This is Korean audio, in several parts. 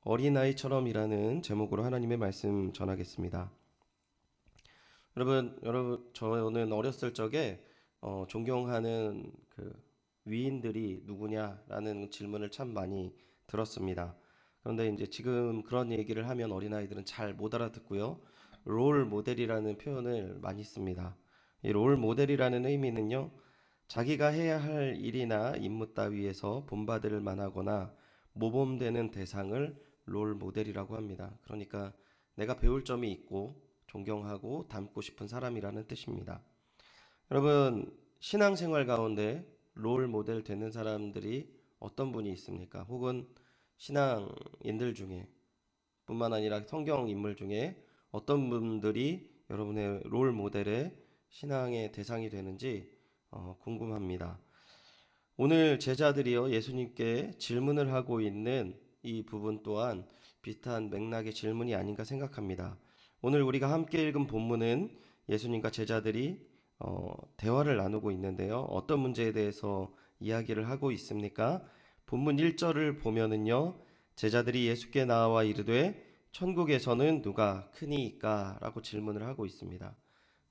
어린아이처럼이라는 제목으로 하나님의 말씀 전하겠습니다. 여러분, 저는 어렸을 적에 존경하는 위인들이 누구냐라는 질문을 참 많이 들었습니다. 그런데 이제 지금 그런 얘기를 하면 어린아이들은 잘 못 알아듣고요. 롤 모델이라는 표현을 많이 씁니다. 이 롤 모델이라는 의미는요, 자기가 해야 할 일이나 임무 따위에서 본받을 만하거나 모범되는 대상을 롤 모델이라고 합니다. 그러니까 내가 배울 점이 있고 존경하고 닮고 싶은 사람이라는 뜻입니다. 여러분, 신앙생활 가운데 롤 모델 되는 사람들이 어떤 분이 있습니까? 혹은 신앙인들 중에 뿐만 아니라 성경 인물 중에 어떤 분들이 여러분의 롤 모델의 신앙의 대상이 되는지 궁금합니다. 오늘 제자들이요 예수님께 질문을 하고 있는 이 부분 또한 비슷한 맥락의 질문이 아닌가 생각합니다. 오늘 우리가 함께 읽은 본문은 예수님과 제자들이 대화를 나누고 있는데요. 어떤 문제에 대해서 이야기를 하고 있습니까? 본문 1절을 보면은요. 제자들이 예수께 나와 이르되 천국에서는 누가 크니이까? 라고 질문을 하고 있습니다.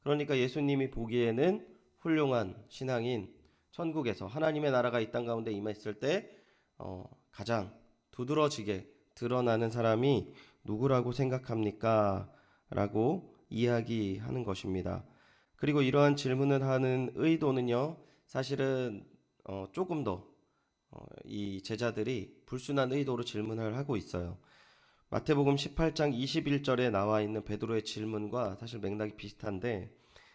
그러니까 예수님이 보기에는 훌륭한 신앙인, 천국에서 하나님의 나라가 이 땅 가운데 임했을 때 가장 두드러지게 드러나는 사람이 누구라고 생각합니까? 라고 이야기하는 것입니다. 그리고 이러한 질문을 하는 의도는요, 사실은 조금 더 이 제자들이 불순한 의도로 질문을 하고 있어요. 마태복음 18장 21절에 나와 있는 베드로의 질문과 사실 맥락이 비슷한데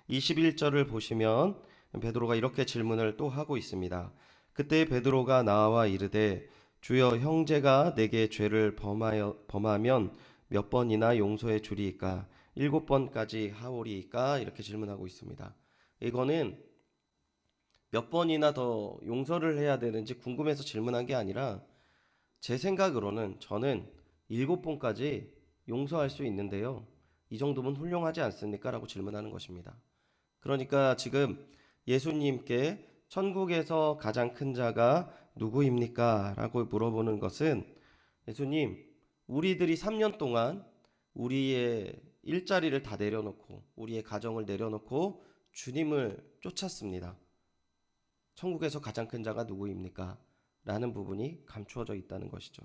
21절을 보시면 베드로가 이렇게 질문을 또 하고 있습니다. 그때 베드로가 나와 이르되 주여 형제가 내게 죄를 범하면 몇 번이나 용서해 주리이까? 7번까지 하오리이까? 이렇게 질문하고 있습니다. 이거는 몇 번이나 더 용서를 해야 되는지 궁금해서 질문한 게 아니라 제 생각으로는 저는 7번까지 용서할 수 있는데요. 이 정도면 훌륭하지 않습니까? 라고 질문하는 것입니다. 그러니까 지금 예수님께 천국에서 가장 큰 자가 누구입니까? 라고 물어보는 것은 예수님, 우리들이 3년 동안 우리의 일자리를 다 내려놓고 우리의 가정을 내려놓고 주님을 쫓았습니다. 천국에서 가장 큰 자가 누구입니까? 라는 부분이 감추어져 있다는 것이죠.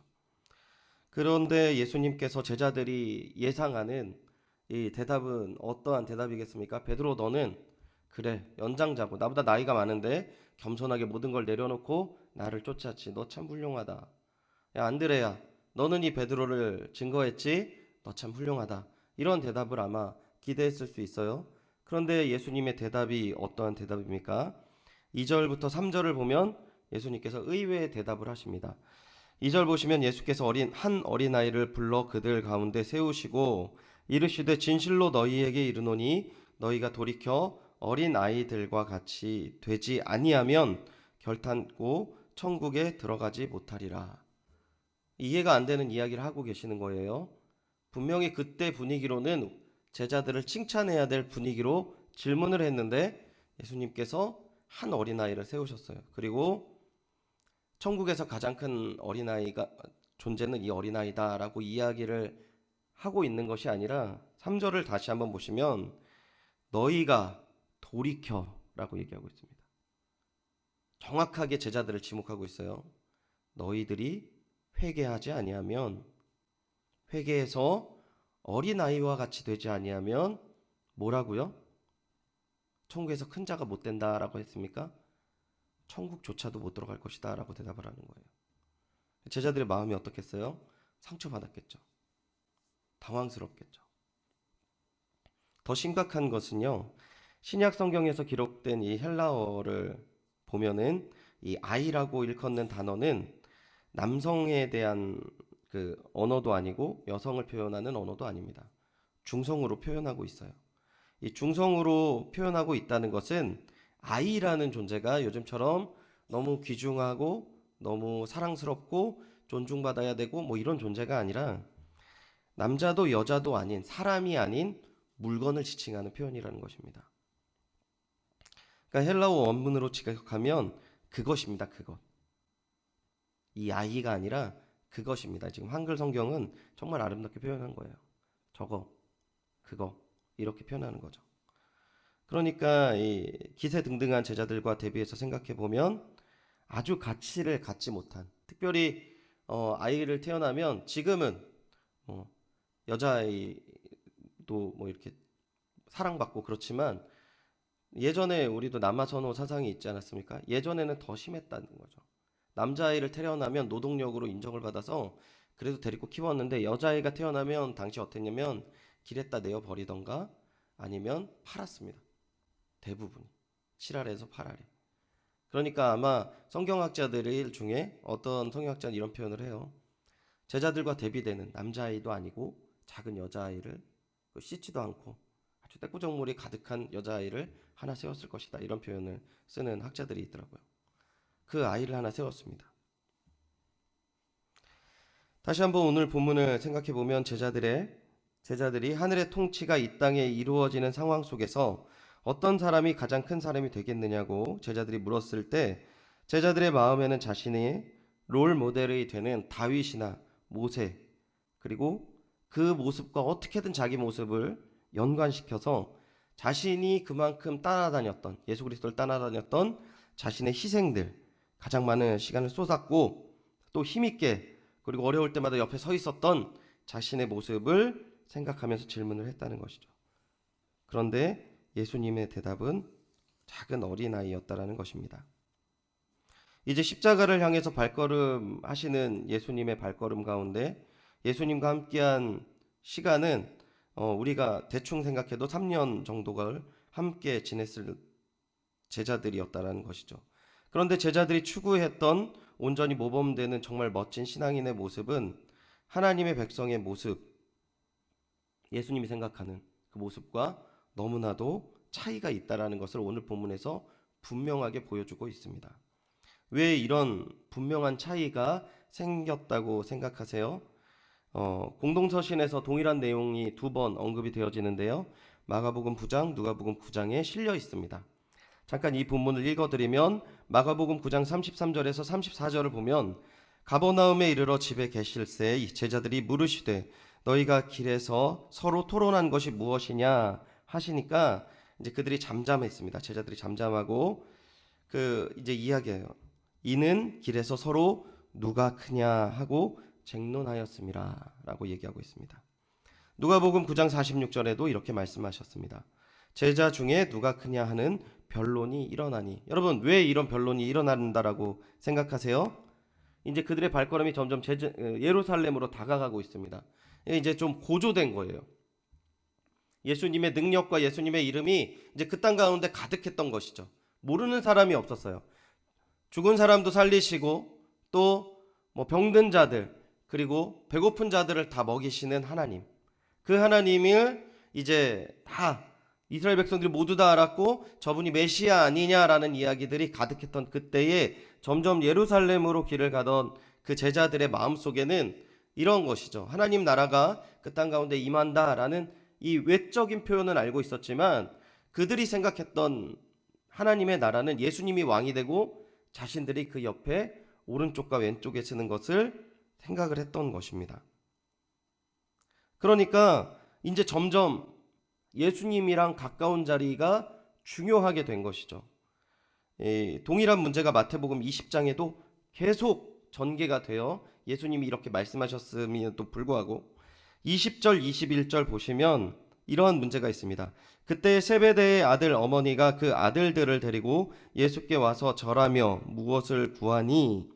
그런데 예수님께서 제자들이 예상하는 이 대답은 어떠한 대답이겠습니까? 베드로 너는 그래 연장자고 나보다 나이가 많은데 겸손하게 모든 걸 내려놓고 나를 쫓았지. 너 참 훌륭하다. 야 안드레야 너는 이 베드로를 증거했지. 너 참 훌륭하다. 이런 대답을 아마 기대했을 수 있어요. 그런데 예수님의 대답이 어떠한 대답입니까? 2절부터 3절을 보면 예수님께서 의외의 대답을 하십니다. 2절 보시면 예수께서 한 어린아이를 불러 그들 가운데 세우시고 이르시되 진실로 너희에게 이르노니 너희가 돌이켜 어린아이들과 같이 되지 아니하면 결탄코 천국에 들어가지 못하리라. 이해가 안 되는 이야기를 하고 계시는 거예요. 분명히 그때 분위기로는 제자들을 칭찬해야 될 분위기로 질문을 했는데 예수님께서 한 어린아이를 세우셨어요. 그리고 천국에서 가장 큰 어린아이가 존재는 이 어린아이다라고 이야기를 하고 있는 것이 아니라 3절을 다시 한번 보시면 너희가 돌이켜라고 얘기하고 있습니다. 정확하게 제자들을 지목하고 있어요. 너희들이 회개하지 아니하면 회개해서 어린아이와 같이 되지 아니하면 뭐라고요? 천국에서 큰 자가 못 된다라고 했습니까? 천국조차도 못 들어갈 것이다 라고 대답을 하는 거예요. 제자들의 마음이 어떻겠어요? 상처받았겠죠. 당황스럽겠죠. 더 심각한 것은요. 신약 성경에서 기록된 이 헬라어를 보면은 이 아이라고 일컫는 단어는 남성에 대한 그 언어도 아니고 여성을 표현하는 언어도 아닙니다. 중성으로 표현하고 있어요. 이 중성으로 표현하고 있다는 것은 아이라는 존재가 요즘처럼 너무 귀중하고 너무 사랑스럽고 존중받아야 되고 뭐 이런 존재가 아니라 남자도 여자도 아닌 사람이 아닌 물건을 지칭하는 표현이라는 것입니다. 그러니까 헬라어 원문으로 지각하면 그것입니다. 그것. 이 아이가 아니라 그것입니다. 지금 한글 성경은 정말 아름답게 표현한 거예요. 저거, 그거 이렇게 표현하는 거죠. 그러니까 이 기세등등한 제자들과 대비해서 생각해 보면 아주 가치를 갖지 못한, 특별히 아이를 태어나면 지금은 뭐 여자아이도 뭐 이렇게 사랑받고 그렇지만 예전에 우리도 남아선호 사상이 있지 않았습니까? 예전에는 더 심했다는 거죠. 남자아이를 태어나면 노동력으로 인정을 받아서 그래도 데리고 키웠는데 여자아이가 태어나면 당시 어땠냐면 길에다 내어 버리던가 아니면 팔았습니다. 대부분이 칠할에서 8할에. 그러니까 아마 성경학자들 중에 어떤 성경학자는 이런 표현을 해요. 제자들과 대비되는 남자아이도 아니고 작은 여자아이를 씻지도 않고 아주 떼꾸정물이 가득한 여자아이를 하나 세웠을 것이다. 이런 표현을 쓰는 학자들이 있더라고요. 그 아이를 하나 세웠습니다. 다시 한번 오늘 본문을 생각해 보면 제자들이 하늘의 통치가 이 땅에 이루어지는 상황 속에서 어떤 사람이 가장 큰 사람이 되겠느냐고 제자들이 물었을 때 제자들의 마음에는 자신이 롤 모델이 되는 다윗이나 모세 그리고 그 모습과 어떻게든 자기 모습을 연관시켜서 자신이 그만큼 따라다녔던 예수 그리스도를 따라다녔던 자신의 희생들 가장 많은 시간을 쏟았고 또 힘있게 그리고 어려울 때마다 옆에 서 있었던 자신의 모습을 생각하면서 질문을 했다는 것이죠. 그런데 예수님의 대답은 작은 어린아이였다라는 것입니다. 이제 십자가를 향해서 발걸음 하시는 예수님의 발걸음 가운데 예수님과 함께한 시간은 우리가 대충 생각해도 3년 정도를 함께 지냈을 제자들이었다라는 것이죠. 그런데 제자들이 추구했던 온전히 모범되는 정말 멋진 신앙인의 모습은 하나님의 백성의 모습, 예수님이 생각하는 그 모습과 너무나도 차이가 있다라는 것을 오늘 본문에서 분명하게 보여주고 있습니다. 왜 이런 분명한 차이가 생겼다고 생각하세요? 공동서신에서 동일한 내용이 2번 언급이 되어지는데요. 마가복음 9장, 누가복음 9장에 실려 있습니다. 잠깐 이 본문을 읽어드리면 마가복음 9장 33절에서 34절을 보면 가버나움에 이르러 집에 계실새 이 제자들이 물으시되 너희가 길에서 서로 토론한 것이 무엇이냐 하시니까 이제 그들이 잠잠했습니다. 제자들이 잠잠하고 이제 이야기해요. 이는 길에서 서로 누가 크냐 하고 쟁론하였습니다. 라고 얘기하고 있습니다. 누가복음 9장 46절에도 이렇게 말씀하셨습니다. 제자 중에 누가 크냐 하는 변론이 일어나니. 여러분 왜 이런 변론이 일어난다라고 생각하세요? 이제 그들의 발걸음이 점점 예루살렘으로 다가가고 있습니다. 이제 좀 고조된 거예요. 예수님의 능력과 예수님의 이름이 이제 그 땅 가운데 가득했던 것이죠. 모르는 사람이 없었어요. 죽은 사람도 살리시고 또 뭐 병든 자들 그리고 배고픈 자들을 다 먹이시는 하나님. 그 하나님을 이제 다 이스라엘 백성들이 모두 다 알았고 저분이 메시아 아니냐라는 이야기들이 가득했던 그때에 점점 예루살렘으로 길을 가던 그 제자들의 마음속에는 이런 것이죠. 하나님 나라가 그 땅 가운데 임한다라는 이 외적인 표현은 알고 있었지만 그들이 생각했던 하나님의 나라는 예수님이 왕이 되고 자신들이 그 옆에 오른쪽과 왼쪽에 서는 것을 생각을 했던 것입니다. 그러니까 이제 점점 예수님이랑 가까운 자리가 중요하게 된 것이죠. 동일한 문제가 마태복음 20장에도 계속 전개가 되어 예수님이 이렇게 말씀하셨음에도 불구하고 20절 21절 보시면 이러한 문제가 있습니다. 그때 세베대의 아들 어머니가 그 아들들을 데리고 예수께 와서 절하며 무엇을 구하니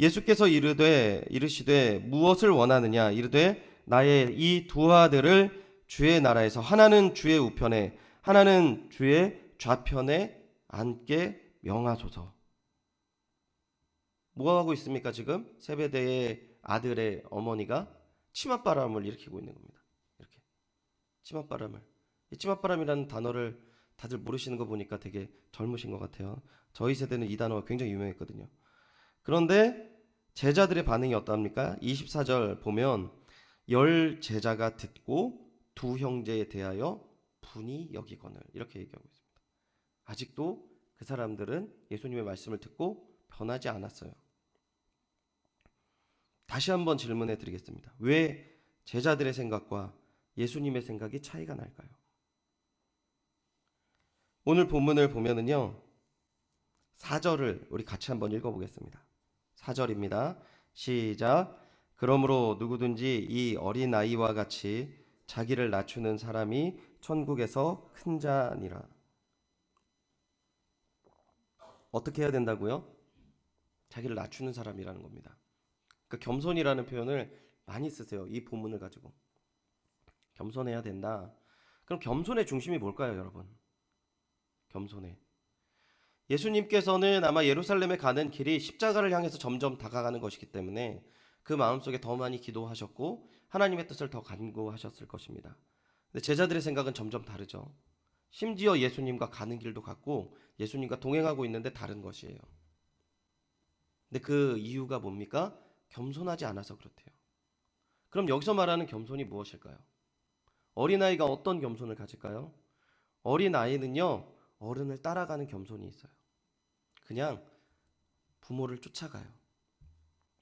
예수께서 이르시되 무엇을 원하느냐 이르되 나의 이 두 아들을 주의 나라에서 하나는 주의 우편에 하나는 주의 좌편에 앉게 명하소서. 뭐 하고 있습니까? 지금 세베대의 아들의 어머니가 치맛바람을 일으키고 있는 겁니다. 이렇게 치맛바람을. 이 치맛바람이라는 단어를 다들 모르시는 거 보니까 되게 젊으신 것 같아요. 저희 세대는 이 단어가 굉장히 유명했거든요. 그런데 제자들의 반응이 어떠합니까? 24절 보면 열 제자가 듣고 두 형제에 대하여 분이 여기거늘 이렇게 얘기하고 있습니다. 아직도 그 사람들은 예수님의 말씀을 듣고 변하지 않았어요. 다시 한번 질문해 드리겠습니다. 왜 제자들의 생각과 예수님의 생각이 차이가 날까요? 오늘 본문을 보면은요, 4절을 우리 같이 한번 읽어보겠습니다. 4절입니다. 시작. 그러므로 누구든지 이 어린아이와 같이 자기를 낮추는 사람이 천국에서 큰 자니라. 어떻게 해야 된다고요? 자기를 낮추는 사람이라는 겁니다. 그 겸손이라는 표현을 많이 쓰세요. 이 본문을 가지고. 겸손해야 된다. 그럼 겸손의 중심이 뭘까요, 여러분? 겸손해. 예수님께서는 아마 예루살렘에 가는 길이 십자가를 향해서 점점 다가가는 것이기 때문에 그 마음속에 더 많이 기도하셨고 하나님의 뜻을 더 간구하셨을 것입니다. 근데 제자들의 생각은 점점 다르죠. 심지어 예수님과 가는 길도 같고 예수님과 동행하고 있는데 다른 것이에요. 근데 그 이유가 뭡니까? 겸손하지 않아서 그렇대요. 그럼 여기서 말하는 겸손이 무엇일까요? 어린아이가 어떤 겸손을 가질까요? 어린아이는요, 어른을 따라가는 겸손이 있어요. 그냥 부모를 쫓아가요.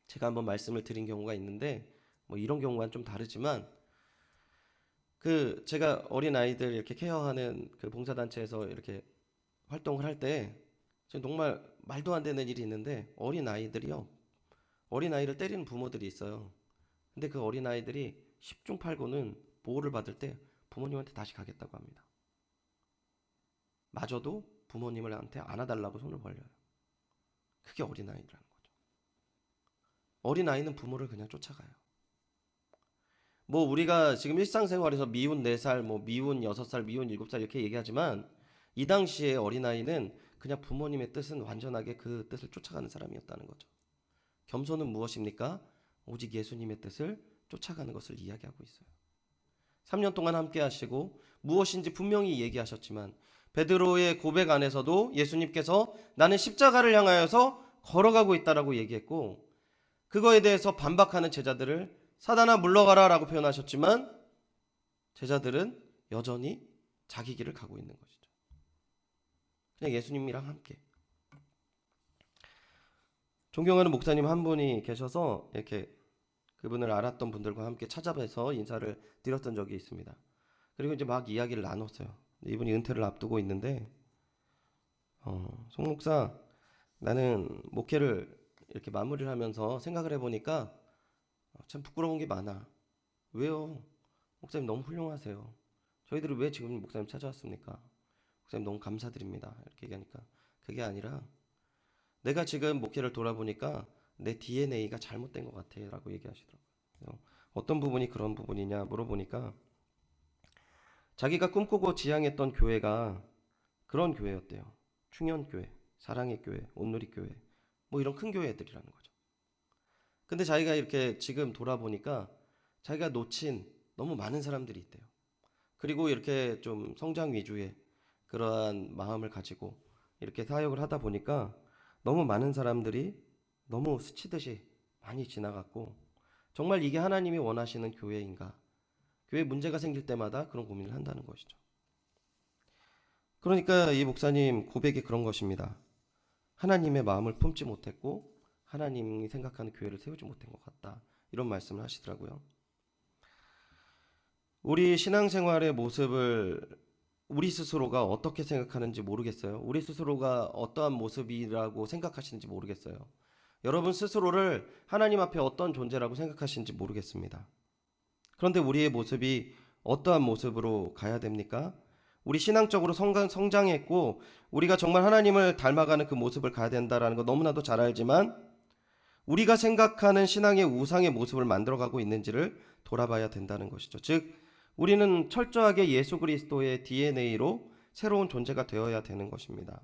제가 한번 말씀을 드린 경우가 있는데 뭐 이런 경우와는 좀 다르지만 제가 어린아이들 이렇게 케어하는 그 봉사단체에서 이렇게 활동을 할 때 정말 말도 안 되는 일이 있는데 어린아이들이요, 어린아이를 때리는 부모들이 있어요. 근데 그 어린아이들이 10중 8구는 보호를 받을 때 부모님한테 다시 가겠다고 합니다. 마저도 부모님한테 안아달라고 손을 벌려요. 그게 어린아이라는 거죠. 어린아이는 부모를 그냥 쫓아가요. 뭐 우리가 지금 일상생활에서 미운 4살, 뭐 미운 6살, 미운 7살 이렇게 얘기하지만 이 당시에 어린아이는 그냥 부모님의 뜻은 완전하게 그 뜻을 쫓아가는 사람이었다는 거죠. 겸손은 무엇입니까? 오직 예수님의 뜻을 쫓아가는 것을 이야기하고 있어요. 3년 동안 함께 하시고 무엇인지 분명히 얘기하셨지만 베드로의 고백 안에서도 예수님께서 나는 십자가를 향하여서 걸어가고 있다라고 얘기했고 그거에 대해서 반박하는 제자들을 사단아 물러가라 라고 표현하셨지만 제자들은 여전히 자기 길을 가고 있는 것이죠. 그냥 예수님이랑 함께. 존경하는 목사님 한 분이 계셔서 이렇게 그분을 알았던 분들과 함께 찾아뵈서 인사를 드렸던 적이 있습니다. 그리고 이제 막 이야기를 나눴어요. 이분이 은퇴를 앞두고 있는데 송 목사, 나는 목회를 이렇게 마무리를 하면서 생각을 해보니까 참 부끄러운 게 많아. 왜요? 목사님 너무 훌륭하세요. 저희들이 왜 지금 목사님 찾아왔습니까? 목사님 너무 감사드립니다. 이렇게 얘기하니까 그게 아니라 내가 지금 목회를 돌아보니까 내 DNA가 잘못된 것 같아 라고 얘기하시더라고요. 어떤 부분이 그런 부분이냐 물어보니까 자기가 꿈꾸고 지향했던 교회가 그런 교회였대요. 충현교회, 사랑의 교회, 온누리교회 뭐 이런 큰 교회들이라는 거죠. 근데 자기가 이렇게 지금 돌아보니까 자기가 놓친 너무 많은 사람들이 있대요. 그리고 이렇게 좀 성장 위주의 그러한 마음을 가지고 이렇게 사역을 하다 보니까 너무 많은 사람들이 너무 스치듯이 많이 지나갔고 정말 이게 하나님이 원하시는 교회인가? 교회에 문제가 생길 때마다 그런 고민을 한다는 것이죠. 그러니까 이 목사님 고백이 그런 것입니다. 하나님의 마음을 품지 못했고 하나님이 생각하는 교회를 세우지 못한 것 같다. 이런 말씀을 하시더라고요. 우리 신앙생활의 모습을 우리 스스로가 어떻게 생각하는지 모르겠어요. 우리 스스로가 어떠한 모습이라고 생각하시는지 모르겠어요. 여러분 스스로를 하나님 앞에 어떤 존재라고 생각하시는지 모르겠습니다. 그런데 우리의 모습이 어떠한 모습으로 가야 됩니까? 우리 신앙적으로 성장했고 우리가 정말 하나님을 닮아가는 그 모습을 가야 된다는 거 너무나도 잘 알지만 우리가 생각하는 신앙의 우상의 모습을 만들어가고 있는지를 돌아봐야 된다는 것이죠. 즉 우리는 철저하게 예수 그리스도의 DNA로 새로운 존재가 되어야 되는 것입니다.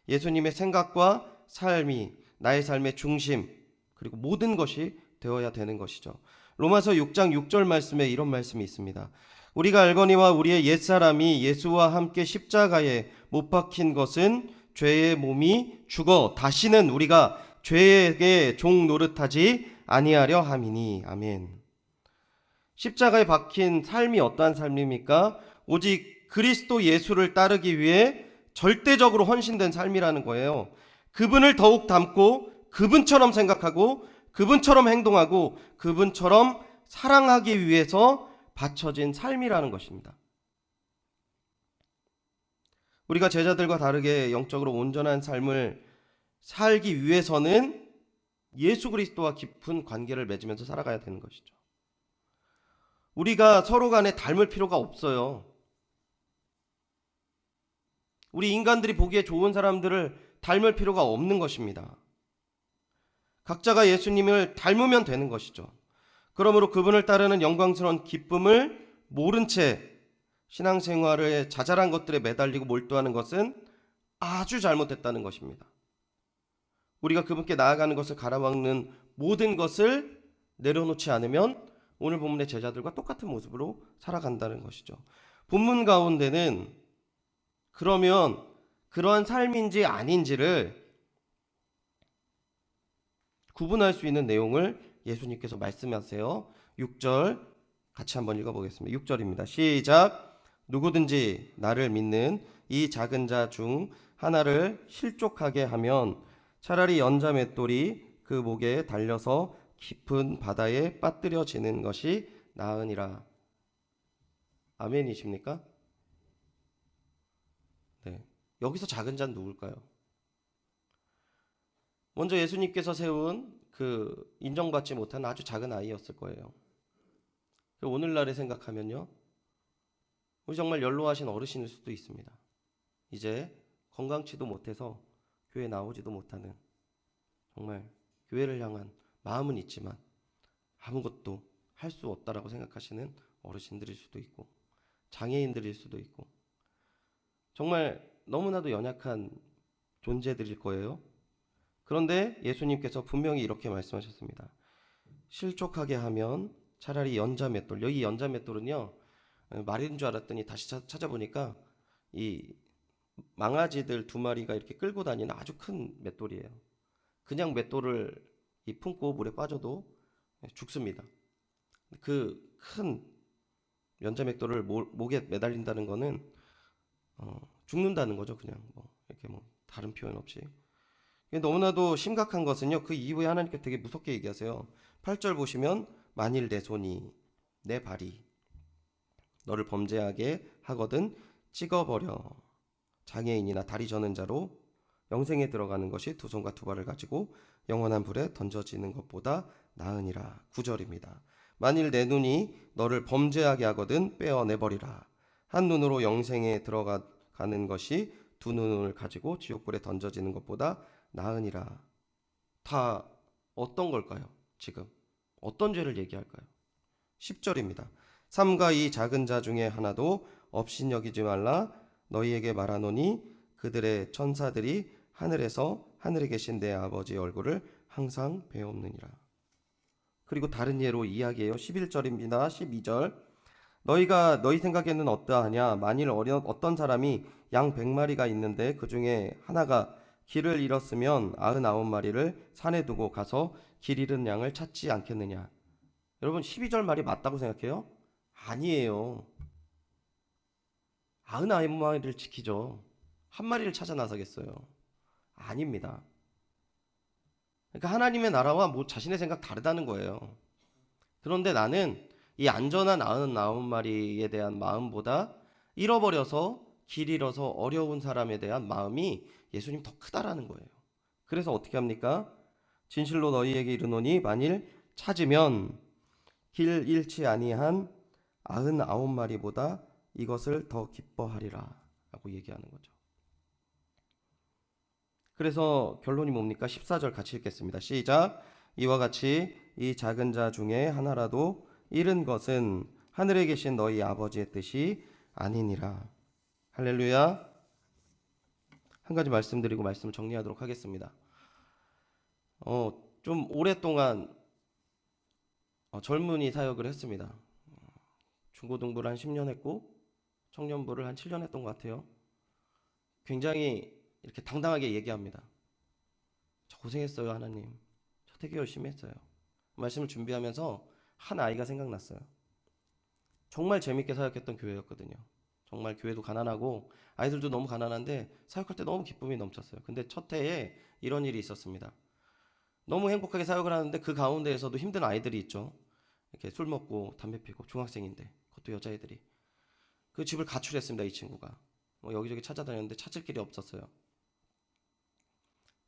예수님의 생각과 삶이 나의 삶의 중심 그리고 모든 것이 되어야 되는 것이죠. 로마서 6장 6절 말씀에 이런 말씀이 있습니다. 우리가 알거니와 우리의 옛사람이 예수와 함께 십자가에 못 박힌 것은 죄의 몸이 죽어 다시는 우리가 죄에게 종 노릇하지 아니하려 함이니. 아멘. 십자가에 박힌 삶이 어떠한 삶입니까? 오직 그리스도 예수를 따르기 위해 절대적으로 헌신된 삶이라는 거예요. 그분을 더욱 닮고 그분처럼 생각하고 그분처럼 행동하고 그분처럼 사랑하기 위해서 바쳐진 삶이라는 것입니다. 우리가 제자들과 다르게 영적으로 온전한 삶을 살기 위해서는 예수 그리스도와 깊은 관계를 맺으면서 살아가야 되는 것이죠. 우리가 서로 간에 닮을 필요가 없어요. 우리 인간들이 보기에 좋은 사람들을 닮을 필요가 없는 것입니다. 각자가 예수님을 닮으면 되는 것이죠. 그러므로 그분을 따르는 영광스러운 기쁨을 모른 채 신앙생활의 자잘한 것들에 매달리고 몰두하는 것은 아주 잘못됐다는 것입니다. 우리가 그분께 나아가는 것을 가로막는 모든 것을 내려놓지 않으면 오늘 본문의 제자들과 똑같은 모습으로 살아간다는 것이죠. 본문 가운데는 그러면 그러한 삶인지 아닌지를 구분할 수 있는 내용을 예수님께서 말씀하세요. 6절 같이 한번 읽어보겠습니다. 6절입니다. 시작. 누구든지 나를 믿는 이 작은 자 중 하나를 실족하게 하면 차라리 연자 맷돌이 그 목에 달려서 깊은 바다에 빠뜨려지는 것이 나으니라. 아멘이십니까? 네. 여기서 작은 자는 누굴까요? 먼저 예수님께서 세운 그 인정받지 못한 아주 작은 아이였을 거예요. 오늘날에 생각하면요, 우리 정말 연로하신 어르신일 수도 있습니다. 이제 건강치도 못해서 교회 나오지도 못하는, 정말 교회를 향한 마음은 있지만 아무것도 할 수 없다라고 생각하시는 어르신들일 수도 있고 장애인들일 수도 있고 정말 너무나도 연약한 존재들일 거예요. 그런데 예수님께서 분명히 이렇게 말씀하셨습니다. 실족하게 하면 차라리 연자 맷돌. 여기 연자 맷돌은요, 말인 줄 알았더니 다시 찾아보니까 이 망아지들 2마리가 이렇게 끌고 다니는 아주 큰 맷돌이에요. 그냥 맷돌을 품고 물에 빠져도 죽습니다. 그 큰 연자 맷돌을 목에 매달린다는 거는 죽는다는 거죠. 그냥 이렇게 다른 표현 없이. 너무나도 심각한 것은요, 그 이후에 하나님께 되게 무섭게 얘기하세요. 8절 보시면 만일 내 손이 내 발이 너를 범죄하게 하거든 찍어버려. 장애인이나 다리 저는 자로 영생에 들어가는 것이 2손과 2발을 가지고 영원한 불에 던져지는 것보다 나으니라. 9절입니다. 만일 내 눈이 너를 범죄하게 하거든 빼어내버리라. 한 눈으로 영생에 들어가는 것이 2눈을 가지고 지옥불에 던져지는 것보다 나으니라. 다 어떤 걸까요? 지금 어떤 죄를 얘기할까요? 10절입니다. 삼가 이 작은 자 중에 하나도 업신여기지 말라. 너희에게 말하노니 그들의 천사들이 하늘에서 하늘에 계신 내 아버지의 얼굴을 항상 배옵느니라. 그리고 다른 예로 이야기해요. 11절입니다. 12절. 너희가 너희 생각에는 어떠하냐? 만일 어떤 사람이 양 100마리가 있는데 그 중에 하나가 길을 잃었으면 99마리를 산에 두고 가서 길 잃은 양을 찾지 않겠느냐? 여러분 12절 말이 맞다고 생각해요? 아니에요. 99마리를 지키죠. 한 마리를 찾아 나서겠어요? 아닙니다. 그러니까 하나님의 나라와 자신의 생각 다르다는 거예요. 그런데 나는 이 안전한 99마리에 대한 마음보다 잃어버려서 길 잃어서 어려운 사람에 대한 마음이 예수님 더 크다라는 거예요. 그래서 어떻게 합니까? 진실로 너희에게 이르노니 만일 찾으면 길 잃지 아니한 99마리보다 이것을 더 기뻐하리라 라고 얘기하는 거죠. 그래서 결론이 뭡니까? 14절 같이 읽겠습니다. 시작. 이와 같이 이 작은 자 중에 하나라도 잃은 것은 하늘에 계신 너희 아버지의 뜻이 아니니라. 할렐루야. 한 가지 말씀드리고 말씀을 정리하도록 하겠습니다. 좀 오랫동안 젊은이 사역을 했습니다. 중고등부를 한 10년 했고 청년부를 한 7년 했던 것 같아요. 굉장히 이렇게 당당하게 얘기합니다. 저 고생했어요, 하나님. 저 되게 열심히 했어요. 말씀을 준비하면서 한 아이가 생각났어요. 정말 재밌게 사역했던 교회였거든요. 정말 교회도 가난하고 아이들도 너무 가난한데 사역할 때 너무 기쁨이 넘쳤어요. 근데 첫 해에 이런 일이 있었습니다. 너무 행복하게 사역을 하는데 그 가운데에서도 힘든 아이들이 있죠. 이렇게 술 먹고 담배 피고 중학생인데 그것도 여자애들이 그 집을 가출했습니다. 이 친구가 뭐 여기저기 찾아다녔는데 찾을 길이 없었어요.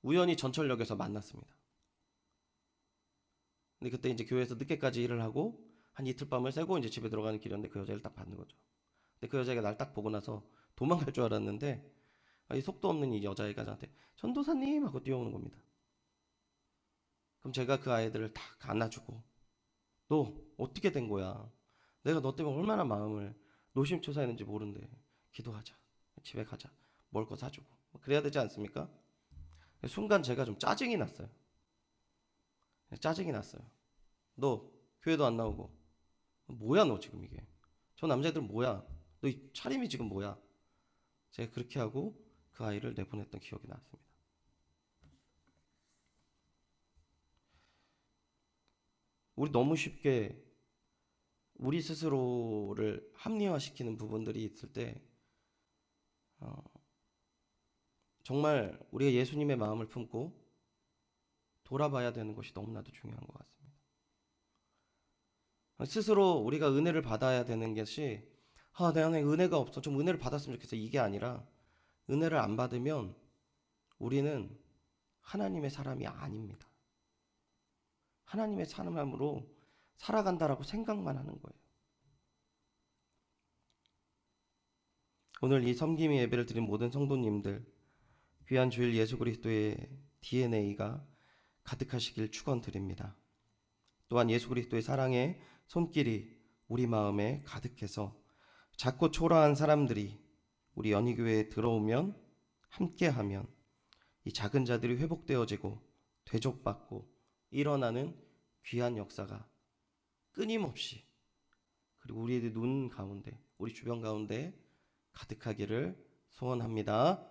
우연히 전철역에서 만났습니다. 근데 그때 이제 교회에서 늦게까지 일을 하고 한 이틀 밤을 새고 이제 집에 들어가는 길이었는데 그 여자를 딱 봤는 거죠. 근데 그 여자가 날 딱 보고 나서 도망갈 줄 알았는데 이 속도 없는 이 여자애가 저한테 전도사님 하고 뛰어오는 겁니다. 그럼 제가 그 아이들을 다 안아주고 너 어떻게 된 거야? 내가 너 때문에 얼마나 마음을 노심초사했는지 모른대. 기도하자. 집에 가자. 먹을 거 사주고. 그래야 되지 않습니까? 순간 제가 좀 짜증이 났어요. 짜증이 났어요. 너 교회도 안 나오고 뭐야 너 지금 이게. 저 남자애들 뭐야? 너 이 차림이 지금 뭐야? 제가 그렇게 하고 그 아이를 내보냈던 기억이 났습니다. 우리 너무 쉽게 우리 스스로를 합리화시키는 부분들이 있을 때 어, 정말 우리가 예수님의 마음을 품고 돌아봐야 되는 것이 너무나도 중요한 것 같습니다. 스스로 우리가 은혜를 받아야 되는 것이 내 안에 은혜가 없어 좀 은혜를 받았으면 좋겠어 이게 아니라 은혜를 안 받으면 우리는 하나님의 사람이 아닙니다. 하나님의 사람으로 살아간다라고 생각만 하는 거예요. 오늘 이 섬김의 예배를 드린 모든 성도님들 귀한 주일 예수 그리스도의 DNA가 가득하시길 축원드립니다. 또한 예수 그리스도의 사랑의 손길이 우리 마음에 가득해서 작고 초라한 사람들이 우리 연희교회에 들어오면 함께하면 이 작은 자들이 회복되어지고 대접받고 일어나는 귀한 역사가 끊임없이 그리고 우리의 눈 가운데 우리 주변 가운데 가득하기를 소원합니다.